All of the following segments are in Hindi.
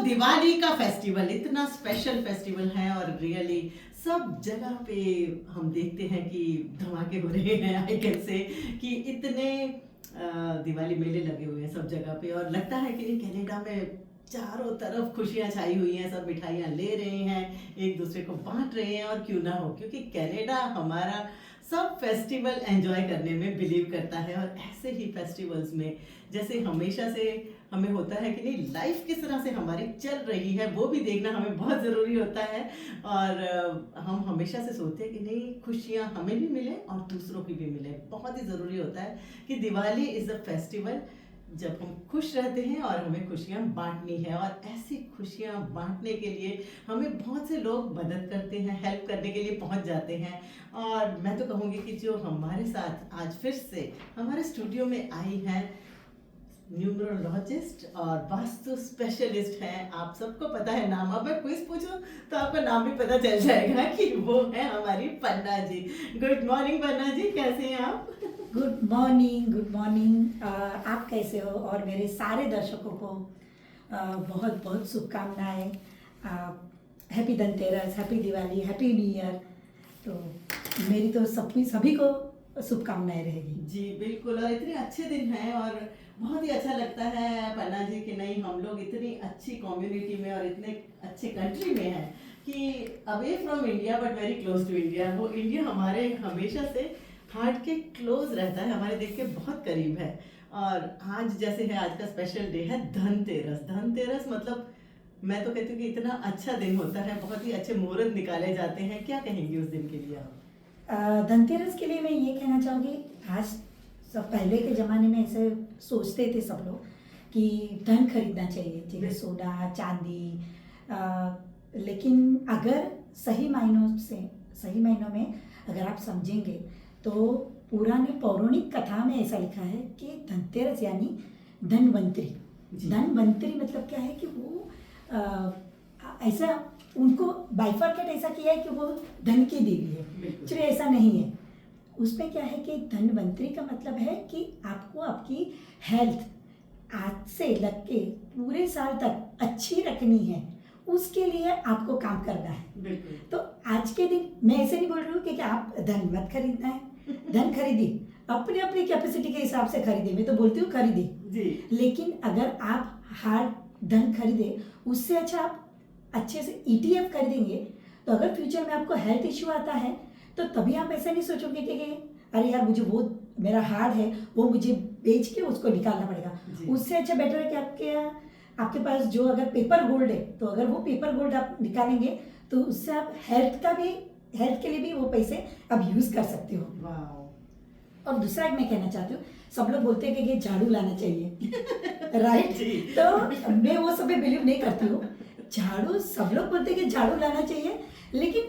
दिवाली का फेस्टिवल इतना स्पेशल फेस्टिवल है और रियली सब जगह पे हम देखते हैं कि धमाके हो रहे हैं। आई कैन से कि इतने दिवाली मेले लगे हुए हैं सब जगह पे और लगता है कि कनाडा में चारों तरफ खुशियां छाई हुई हैं। सब मिठाइयाँ ले रहे हैं, एक दूसरे को बांट रहे हैं और क्यों ना हो, क्योंकि कनाडा हमारा सब फेस्टिवल एंजॉय करने में बिलीव करता है। और ऐसे ही फेस्टिवल्स में जैसे हमेशा से हमें होता है कि नहीं, लाइफ किस तरह से हमारी चल रही है वो भी देखना हमें बहुत ज़रूरी होता है। और हम हमेशा से सोचते हैं कि नहीं, खुशियाँ हमें भी मिले और दूसरों की भी मिले। बहुत ही ज़रूरी होता है कि दिवाली इज़ अ फेस्टिवल जब हम खुश रहते हैं और हमें खुशियाँ बांटनी है। और ऐसी खुशियाँ बांटने के लिए हमें बहुत से लोग मदद करते हैं, हेल्प करने के लिए पहुंच जाते हैं। और मैं तो कहूँगी कि जो हमारे साथ आज फिर से हमारे स्टूडियो में आई हैं, न्यूमरोलॉजिस्ट और वास्तु स्पेशलिस्ट हैं। आप सबको पता है नाम, अब मैं क्विज पूछूं तो आपको नाम भी पता चल जाएगा कि वो है हमारी पन्ना जी। गुड मॉर्निंग पन्ना जी, कैसे हैं आप? Good morning, good morning. आप कैसे हो? और मेरे सारे दर्शकों को बहुत बहुत शुभकामनाएं। Happy Dhanteras, happy Diwali, happy new year. तो मेरी तो सभी को शुभकामनाएं रहेगी। जी बिल्कुल, और इतने अच्छे दिन हैं और बहुत ही अच्छा लगता है पन्ना जी कि नहीं, हम लोग इतनी अच्छी कम्युनिटी में और इतने अच्छे कंट्री में हैं कि away from India but very close to India. वो इंडिया हमारे हमेशा से हार्ट के क्लोज रहता है, हमारे दिल के बहुत करीब है। और आज जैसे है, आज का स्पेशल डे है धनतेरस। धनतेरस मतलब मैं तो कहती हूँ कि इतना अच्छा दिन होता है, बहुत ही अच्छे मुहूर्त निकाले जाते हैं। क्या कहेंगी उस दिन के लिए आप? धनतेरस के लिए मैं ये कहना चाहूँगी, आज सब पहले के ज़माने में ऐसे सोचते थे सब लोग कि धन खरीदना चाहिए, जैसे सोना चांदी। लेकिन अगर सही मायनों में अगर आप समझेंगे तो पुराने पौराणिक कथा में ऐसा लिखा है कि धनतेरस यानी धनवंतरी। धनवंतरी मतलब क्या है कि वो ऐसा उनको बाइफरकेट ऐसा किया है कि वो धन की देवी है, एक्चुअली ऐसा नहीं है। उसमें क्या है कि धनवंतरी का मतलब है कि आपको आपकी हेल्थ आज से लग के पूरे साल तक अच्छी रखनी है, उसके लिए आपको काम करना है। तो आज के दिन मैं ऐसे नहीं बोल रही हूँ कि आप धन मत खरीदना है, धन खरीदिए, अपनी अपनी कैपेसिटी के हिसाब से खरीदे। मैं तो बोलती हूँ खरीदे, लेकिन अगर आप हार्ड धन खरीदे, उससे अच्छा आप अच्छे से ETF खरीदेंगे तो अगर फ्यूचर में आपको हेल्थ इश्यू आता है तो तभी आप ऐसा नहीं सोचोगे कि अरे यार मुझे वो मेरा हार्ड है, वो मुझे बेच के उसको निकालना पड़ेगा। उससे अच्छा बेटर है कि आपके पास जो अगर पेपर गोल्ड है, तो अगर वो पेपर गोल्ड आप निकालेंगे तो उससे आप हेल्थ के लिए भी वो पैसे आप यूज कर सकते हो। और दूसरा एक मैं कहना चाहती हूँ, सब लोग बोलते हैं कि झाड़ू लाना चाहिए राइट? तो मैं वो सब बिलीव नहीं करती हूँ। झाड़ू सब लोग बोलते हैं कि झाड़ू लाना चाहिए, लेकिन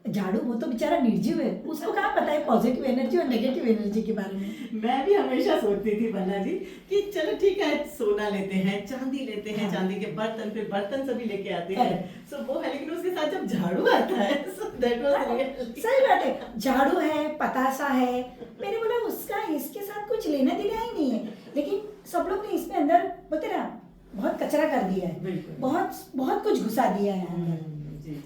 झाड़ू वो तो बेचारा निर्जीव है, उसको कहाँ पता है पॉजिटिव एनर्जी और नेगेटिव एनर्जी के बारे में। मैं भी हमेशा सोचती थी पन्ना जी कि चलो ठीक है, सोना लेते हैं, चांदी लेते हैं, चांदी के बर्तन, फिर बर्तन सभी लेके आते हैं, सो वो है। लेकिन उसके साथ जब झाड़ू आता है सही बात है, झाड़ू है, पतासा है, मैंने बोला उसका इसके साथ कुछ लेना देना ही नहीं है। लेकिन सब लोग ने इसमें अंदर बोलते ना बहुत कचरा कर दिया है, बहुत कुछ घुसा दिया है अंदर।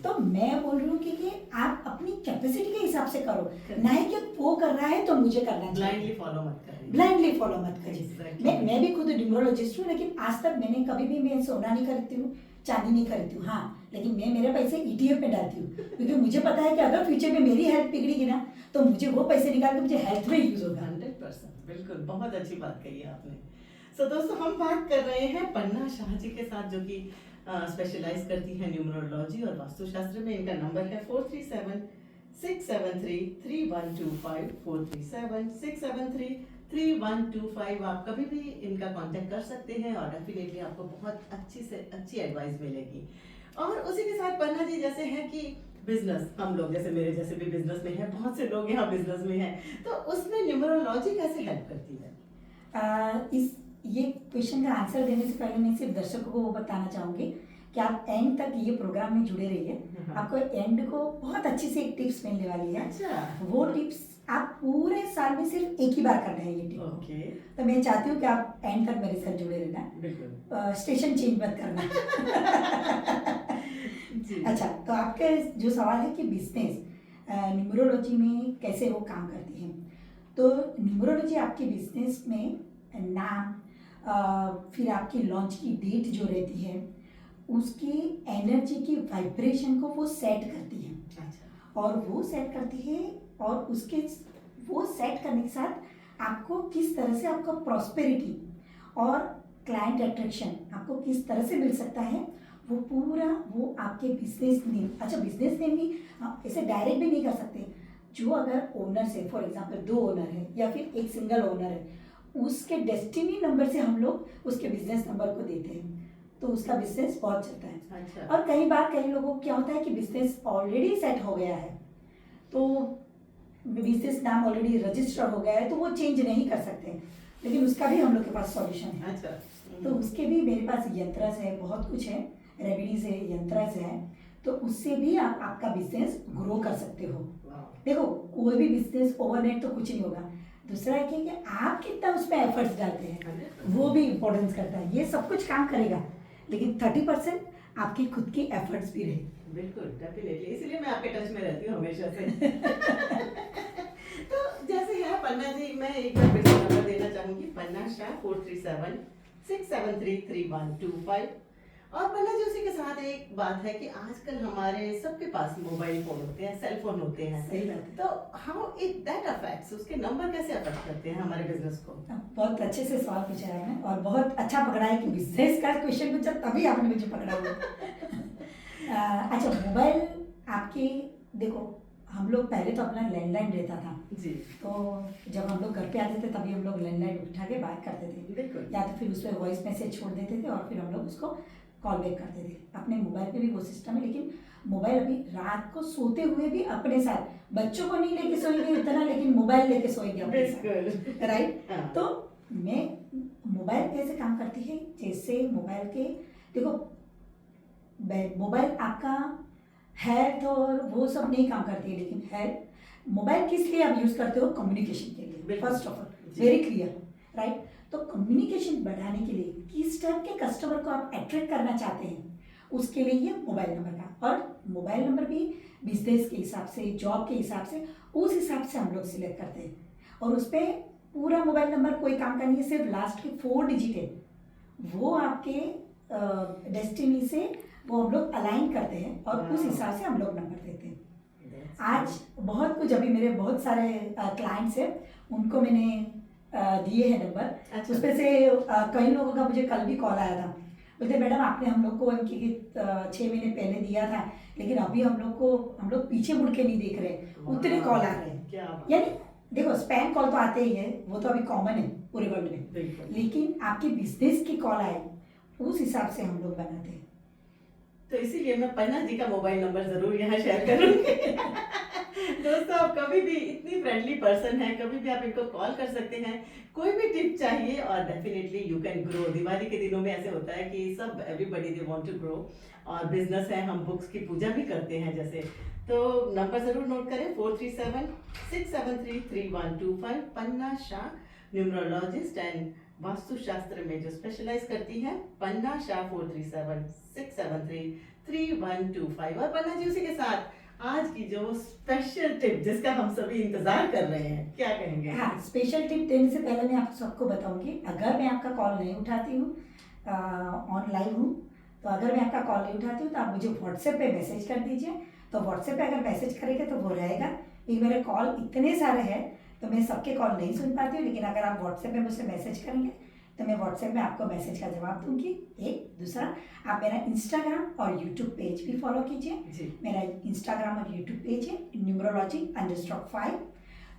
तो मैं बोल रही हूँ कि आप अपनी कैपेसिटी के हिसाब से करो, नहीं कि वो कर रहा है तो मुझे करना चाहिए। ब्लाइंडली फॉलो मत करिए। मैं भी खुद न्यूमरोलॉजिस्ट हूँ, लेकिन आज तक मैंने कभी भी मैं सोना नहीं खरीदती हूँ, चांदी नहीं खरीदती हूँ। हाँ, लेकिन मैं मेरे पैसे ETF में डालती हूँ, क्योंकि मुझे पता है कि अगर फ्यूचर में मेरी हेल्थ बिगड़ेगी ना तो मुझे वो पैसे निकाल के मुझे हेल्थ में यूज होगा। 100%। बिल्कुल, बहुत अच्छी बात कही आपने। सो दोस्तों, हम बात कर रहे हैं पन्ना शाह जी के साथ, जो कि स्पेशलाइज करती है न्यूमरोलॉजी और वास्तुशास्त्र में। इनका नंबर है 437-673-3125, 437-673-3125। आप कभी भी इनका कांटेक्ट कर सकते हैं और डेफिनेटली आपको बहुत अच्छी से अच्छी एडवाइस मिलेगी। और उसी के साथ पन्ना जी, जैसे है कि बिजनेस, हम लोग जैसे मेरे जैसे भी बिजनेस में है, बहुत से लोग यहाँ बिजनेस में हैं, तो उसमें न्यूमरोलॉजी कैसे हेल्प करती है? ये क्वेश्चन का आंसर देने से पहले मैं सिर्फ दर्शकों को वो बताना चाहूँगी कि आप एंड तक ये प्रोग्राम में जुड़े रहिए। आपको एंड को बहुत अच्छी से एक टिप्स मिलने वाली है। अच्छा। वो टिप्स आप पूरे साल में सिर्फ एक ही बार करना है ये टिप। तो मैं चाहती हूँ कि आप एंड तक मेरे साथ जुड़े रहना, स्टेशन चेंज मत करना। आपका जो सवाल है कि बिजनेस न्यूमरोलॉजी में कैसे वो काम करती है, तो न्यूमरोलॉजी आपके बिजनेस में नाम, फिर आपकी लॉन्च की डेट जो रहती है उसकी एनर्जी की वाइब्रेशन को वो सेट करती है। अच्छा। और वो सेट करती है, और उसके वो सेट करने के साथ आपको किस तरह से आपका प्रॉस्पेरिटी और क्लाइंट अट्रैक्शन आपको किस तरह से मिल सकता है, वो पूरा वो आपके बिजनेस नेम, अच्छा बिजनेस नेम भी ऐसे डायरेक्ट भी नहीं कर सकते। जो अगर ओनर से फॉर एग्जांपल 2 ओनर है या फिर एक सिंगल ओनर है, उसके डेस्टिनी नंबर से हम लोग उसके बिजनेस नंबर को देते हैं, तो उसका बिजनेस बहुत चलता है। अच्छा। और कई बार कई लोगों को क्या होता है कि बिजनेस ऑलरेडी सेट हो गया है, तो बिजनेस नाम ऑलरेडी रजिस्टर हो गया है, तो वो चेंज नहीं कर सकते, लेकिन उसका भी हम लोग के पास सॉल्यूशन है। अच्छा। तो उसके भी मेरे पास यंत्रस है, बहुत कुछ है, रेमेडीज है, यंत्रस है, तो उससे भी आप आपका बिजनेस ग्रो कर सकते हो। देखो कोई भी बिजनेस ओवरनाइट तो कुछ नहीं होगा। दूसरा है कि आप कितना उस पर एफर्ट्स डालते हैं, वो भी इम्पोर्टेंस करता है। ये सब कुछ काम करेगा, लेकिन 30% आपकी खुद की एफर्ट्स भी रहे। बिल्कुल, डेफिनेटली, इसीलिए मैं आपके टच में रहती हूँ हमेशा से। तो जैसे है पन्ना जी, मैं एक बार फिर से नंबर देना चाहूंगी, पन्ना शाह 437-673-3125। और पन्ना जी उसी के साथ एक बात है कि आजकल हमारे सबके पास मोबाइल फोन होते हैं, सेल फोन होते हैं, सही बात है। तो हाउ इट दैट अफेक्ट्स, उसके नंबर कैसे अफेक्ट करते हैं हमारे बिजनेस को? बहुत अच्छे से सवाल पूछा है आपने, और बहुत अच्छा पकड़ा है कि बिजनेस का क्वेश्चन पूछा तभी आपने मुझे पकड़ा हुआ। अच्छा, मोबाइल आपके, देखो हम लोग पहले तो अपना लैंडलाइन रहता था जी। तो जब हम लोग घर पे आते थे तभी हम लोग लैंडलाइन उठा के बात करते थे, बिल्कुल। या तो फिर उस पर वॉइस मैसेज छोड़ देते थे और फिर हम लोग उसको कॉल बैक करते थे। अपने मोबाइल पे भी वो सिस्टम है, लेकिन मोबाइल अभी रात को सोते हुए भी अपने साथ, बच्चों को नहीं लेके सोएंगे उतना, लेकिन मोबाइल लेके सोएंगे अपने साथ, राइट। हाँ। तो मैं मोबाइल कैसे काम करती है, जैसे मोबाइल के, देखो मोबाइल आपका हेल्थ और वो सब नहीं काम करती है, लेकिन हेल्थ मोबाइल किस लिए आप यूज करते हो, कम्युनिकेशन के लिए, first of all very clear, right. तो कम्युनिकेशन बढ़ाने के लिए किस टाइप के कस्टमर को आप अट्रैक्ट करना चाहते हैं, उसके लिए ये मोबाइल नंबर का, और मोबाइल नंबर भी बिजनेस के हिसाब से, जॉब के हिसाब से, उस हिसाब से हम लोग सिलेक्ट करते हैं। और उस पर पूरा मोबाइल नंबर कोई काम का नहीं है, सिर्फ लास्ट के 4 डिजिट है, वो आपके डेस्टिनी से वो हम लोग अलाइन करते हैं, और उस हिसाब से हम लोग नंबर देते हैं। आज बहुत कुछ, अभी मेरे बहुत सारे क्लाइंट्स हैं, उनको मैंने दिए हैं नंबर। अच्छा। उसमें से कई लोगों का मुझे कल भी कॉल आया था, बोलते मैडम आपने हम लोग को इनकी 6 महीने पहले दिया था, लेकिन अभी हम लोग पीछे मुड़ के नहीं देख रहे, उतने कॉल आ रहे हैं। क्या बात। यानी देखो स्पैम कॉल तो आते ही है, वो तो अभी कॉमन है पूरे वर्ल्ड में, बिल्कुल। लेकिन आपके बिजनेस की कॉल आए उस हिसाब से हम लोग बनाते हैं। तो इसीलिए मैं पन्ना जी का मोबाइल नंबर जरूर यहाँ शेयर करूंगी। दोस्तों, आप कभी भी, इतनी फ्रेंडली पर्सन है, कभी भी आप इनको कॉल कर सकते हैं, कोई भी टिप चाहिए, और definitely you can grow. Diwali के दिनों में ऐसे होता है कि सब everybody they want to grow, और बिजनेस है, हम बुक्स की पूजा भी करते हैं जैसे, तो नंबर जरूर नोट करें, 437-673-3125। पन्ना शाह, न्यूमरोलॉजिस्ट एंड वास्तुशास्त्र में जो स्पेशलाइज करती है, पन्ना शाह 437-673-3125। और पन्ना जी उसी के साथ आज की जो स्पेशल टिप जिसका हम सभी इंतजार कर रहे हैं, क्या कहेंगे? हाँ, स्पेशल टिप देने से पहले मैं आप सबको बताऊंगी, अगर मैं आपका कॉल नहीं उठाती हूँ, ऑन लाइव हूँ, तो अगर मैं आपका कॉल नहीं उठाती हूँ तो आप मुझे व्हाट्सएप पे मैसेज कर दीजिए। तो व्हाट्सएप पे अगर मैसेज करेंगे तो वो रहेगा, क्योंकि मेरे कॉल इतने सारे हैं तो मैं सबके कॉल नहीं सुन पाती हूँ, लेकिन अगर आप व्हाट्सएप पे मुझसे मैसेज करेंगे तो मैं व्हाट्सएप में आपको मैसेज का जवाब दूंगी। एक दूसरा, आप मेरा इंस्टाग्राम और यूट्यूब पेज भी फॉलो कीजिए। मेरा इंस्टाग्राम और यूट्यूब पेज है numerology_5,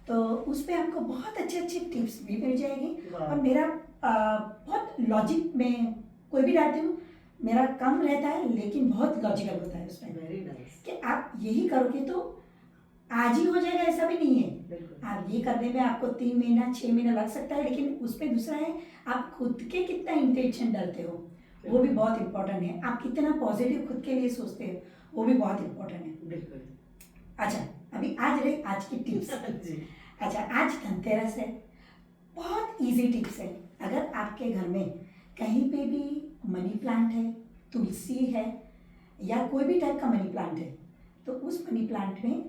तो उस पर आपको बहुत अच्छे अच्छे टिप्स भी मिल जाएगी। और मेरा बहुत लॉजिक में कोई भी डालती हूँ, मेरा कम रहता है लेकिन बहुत लॉजिकल होता है उसमें। Very nice. कि आप यही करोगे तो आज ही हो जाएगा, ऐसा भी नहीं है। बिल्कुल। आप ये करने में आपको 3 महीना 6 महीना लग सकता है, लेकिन उसमें दूसरा है आप खुद के कितना इंटेंशन डालते हो, वो भी बहुत इंपॉर्टेंट है। आप कितना पॉजिटिव खुद के लिए सोचते हो, वो भी बहुत इंपॉर्टेंट है। बिल्कुल। अच्छा, अभी आज रहे आज की टिप्स। जी। अच्छा, आज धनतेरस है, बहुत इजी टिप्स है। अगर आपके घर में कहीं पे भी मनी प्लांट है, तुलसी है, या कोई भी टाइप का मनी प्लांट है, तो उस मनी प्लांट में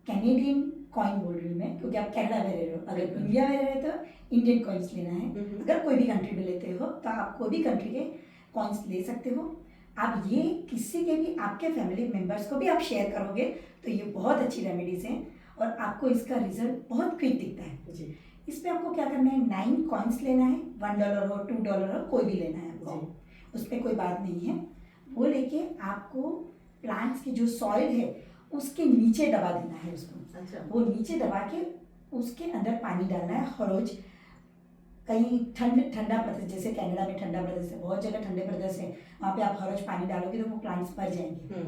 कैनेडियन कॉइन बोल रही हूँ मैं, क्योंकि आप कनाडा में रह रहे हो। अगर इंडिया में रह रहे हो तो इंडियन कॉइन्स लेना है। अगर कोई भी कंट्री में लेते हो तो आप कोई भी कंट्री के कॉइन्स ले सकते हो। आप ये किसी के भी आपके फैमिली मेम्बर्स को भी आप शेयर करोगे तो ये बहुत अच्छी रेमेडीज हैं और आपको इसका रिजल्ट बहुत क्विक दिखता है जी। इस पर आपको क्या करना है, 9 कॉइन्स लेना है, $1 हो $2 हो, कोई भी लेना है आपको, उसमें कोई बात नहीं है। वो लेके आपको प्लांट्स की जो सॉइल है उसके नीचे दबा देना है उसको। अच्छा। वो नीचे दबा के उसके अंदर पानी डालना है हर रोज। कहीं ठंडा प्रदेश, जैसे कनाडा में ठंडा प्रदेश है, बहुत जगह ठंडे प्रदेश है, वहाँ पे आप हर रोज पानी डालोगे तो वो प्लांट्स मर जाएंगे।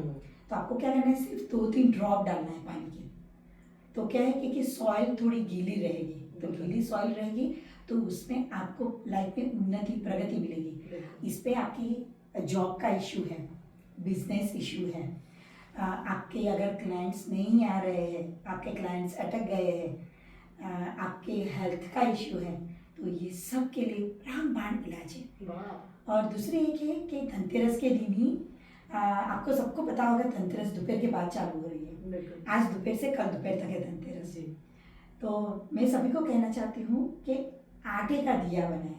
तो आपको क्या करना है, सिर्फ 2-3 ड्रॉप डालना है पानी के। तो क्या है कि सॉइल थोड़ी गीली रहेगी, तो गीली सॉइल रहेगी तो उसमें आपको लाइफ में उन्नति प्रगति मिलेगी। इस पे आपकी जॉब का इशू है, बिजनेस इशू है, आपके अगर क्लाइंट्स नहीं आ रहे हैं, आपके क्लाइंट्स अटक गए हैं, आपके हेल्थ का इशू है, तो ये सब के लिए रामबाण इलाज है। और दूसरी एक है कि धनतेरस के दिन ही आपको सबको पता होगा धनतेरस दोपहर के बाद चालू हो रही है। आज दोपहर से कल दोपहर तक है धनतेरस जी। तो मैं सभी को कहना चाहती हूँ कि आटे का दिया बनाए,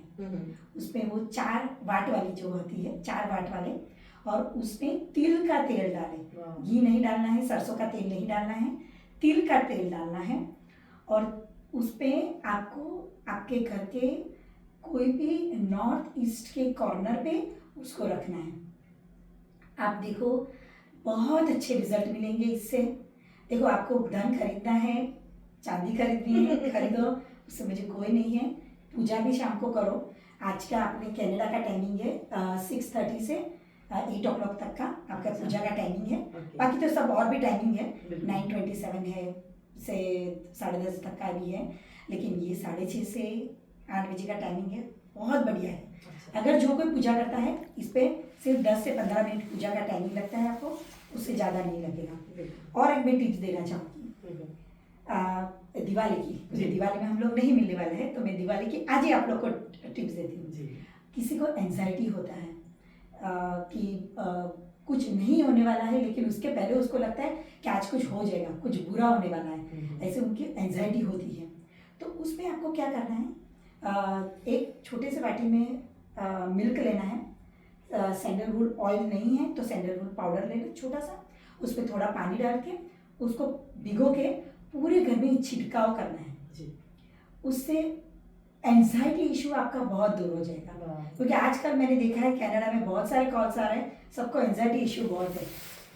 उसमें वो 4 वाट वाली जो होती है, 4 वाट वाले, और उसमें तिल का तेल डालें। घी नहीं डालना है, सरसों का तेल नहीं डालना है, तिल का तेल डालना है। और उस पर आपको आपके घर के कोई भी नॉर्थ ईस्ट के कॉर्नर पे उसको रखना है। आप देखो बहुत अच्छे रिजल्ट मिलेंगे इससे। देखो आपको धन खरीदना है, चांदी खरीदनी है, खरीदो, उससे मुझे कोई नहीं है। पूजा भी शाम को करो। आज का आपने कनाडा का टाइमिंग है 6:30 से 8 o'clock तक का आपका पूजा का टाइमिंग है। बाकी तो सब और भी टाइमिंग है, 9:27 है से 10:30 तक का भी है, लेकिन ये 6:30 से 8 बजे का टाइमिंग है, बहुत बढ़िया है। अगर जो कोई पूजा करता है इस पे सिर्फ 10 से 15 मिनट पूजा का टाइमिंग लगता है आपको, उससे ज़्यादा नहीं लगेगा। और एक मैं टिप्स देना चाहूँगी दिवाली की, मुझे दिवाली में हम लोग नहीं मिलने वाले हैं, तो मैं दिवाली की आज ही आप लोग को टिप्स देती हूँ। किसी को एंजाइटी होता है कि कुछ नहीं होने वाला है, लेकिन उसके पहले उसको लगता है कि आज कुछ हो जाएगा, कुछ बुरा होने वाला है, ऐसे उनकी एंजाइटी होती है। तो उसमें आपको क्या करना है, एक छोटे से बाटी में मिल्क लेना है, सैंडलवुड ऑयल नहीं है तो सैंडलवुड पाउडर ले लो छोटा सा, उस पर थोड़ा पानी डाल के उसको भिगो के पूरे घर में छिड़काव करना है जी। उससे एंजाइटी इशू आपका बहुत दूर हो जाएगा, क्योंकि आजकल मैंने देखा है कनाडा में बहुत सारे कॉल्स आ रहे हैं, सबको एंजाइटी इशू बहुत है।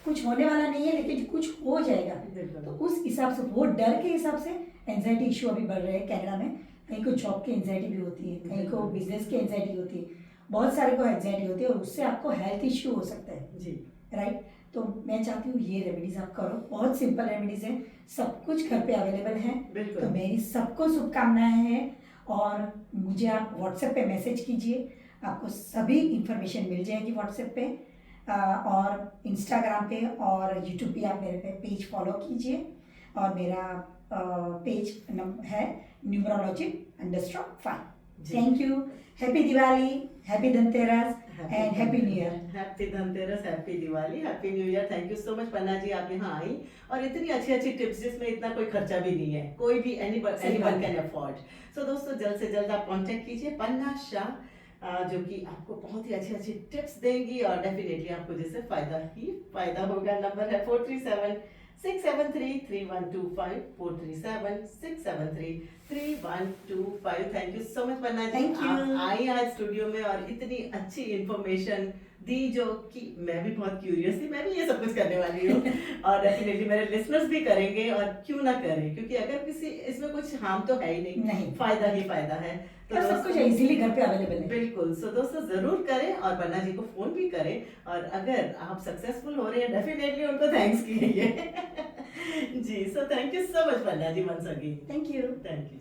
कुछ होने वाला नहीं है लेकिन कुछ हो जाएगा, तो उस हिसाब से, वो डर के हिसाब से एंजाइटी इशू अभी बढ़ रहे हैं कनाडा में। कहीं को जॉब की एंजाइटी भी होती है, कहीं को बिजनेस की एंजाइटी होती है, बहुत सारे को एंजाइटी होती है और उससे आपको हेल्थ इश्यू हो सकता है जी, राइट। तो मैं चाहती हूँ ये रेमेडीज आप करो, बहुत सिंपल रेमेडीज है, सब कुछ घर पे अवेलेबल है। तो मेरी सबको शुभकामनाएं हैं और मुझे आप व्हाट्सएप पे मैसेज कीजिए, आपको सभी इंफॉर्मेशन मिल जाएगी व्हाट्सएप पे, और इंस्टाग्राम पे और यूट्यूब पे आप मेरे पे पेज फॉलो कीजिए। और मेरा पेज है numerology_5। Thank you, happy Diwali, happy Dhanteras and happy new year. Happy Dhanteras, happy Diwali, happy new year. Thank you so much Panna ji, आप यहाँ आई और इतनी अच्छी अच्छी टिप्स जिसमें इतना कोई खर्चा भी नहीं है, कोई भी एनीवन कैन अफोर्ड। सो दोस्तों जल्द से जल्द आप कांटेक्ट कीजिए पन्ना शाह, जो कि आपको बहुत ही अच्छी अच्छी टिप्स देंगी और डेफिनेटली आपको जिससे फायदा ही फायदा होगा। नंबर है 437-673-3125, 437-673-3125। Thank you so much Panna ji, आप आई आज स्टूडियो में और इतनी अच्छी इंफॉर्मेशन दी, जो कि मैं भी बहुत क्यूरियस थी, मैं भी ये सब कुछ करने वाली हूँ और डेफिनेटली मेरे लिसनर्स भी करेंगे, और क्यों ना करें, क्योंकि अगर किसी इसमें कुछ हार्म तो है ही नहीं, फायदा ही फायदा है। तो सब कुछ इजीली घर पे अवेलेबल है। बिल्कुल। सो दोस्तों जरूर करें और पन्ना जी को फोन भी करें, और अगर आप सक्सेसफुल हो रहे हैं डेफिनेटली उनको थैंक्स कीजिए जी। So thank you so much Panna ji, once again thank you. Thank you.